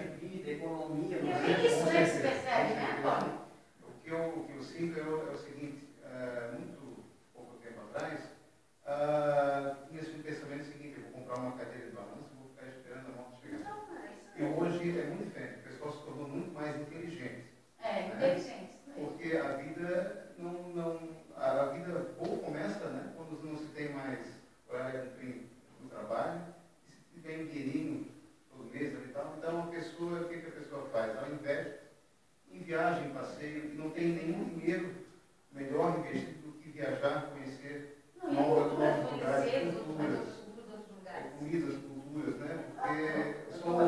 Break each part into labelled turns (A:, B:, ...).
A: de vida, economia.
B: E nem isso nem se percebe, né, Antônio?
C: O que eu sinto é o seguinte, muito pouco tempo atrás, tinha-se um pensamento seguinte: eu vou comprar uma cadeira de balanço e vou ficar esperando a moto chegar. E hoje é muito diferente, o pessoal se tornou muito mais inteligente.
B: Inteligente.
C: Porque a vida a vida boa começa, né, quando não se tem mais horário no trabalho, e se tem um dinheirinho todo mês e tal. Então o que a pessoa faz? Ela investe em viagem, em passeio, e não tem nenhum dinheiro melhor investido do que viajar, conhecer novos lugares, comidas, culturas, né? Porque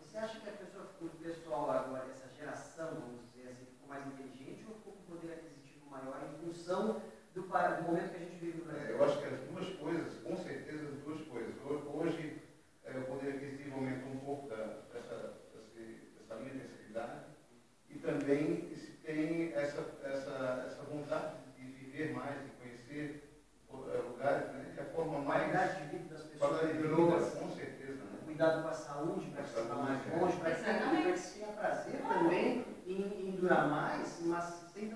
A: você acha que o pessoal agora, essa geração, vamos dizer assim, ficou mais inteligente ou ficou com poder aquisitivo maior em função do momento que a gente vive no Brasil?
C: eu acho que as duas coisas, com certeza as duas coisas. Hoje o poder aquisitivo aumentou um pouco dessa linha de necessidade, e também se tem essa vontade de viver mais, de conhecer lugares, né? Que a forma mais...
A: qualidade de vida das pessoas,
C: com certeza, né?
A: Cuidado com a saúde, para que mais longe, para que tenha prazer também em durar mais, mas sem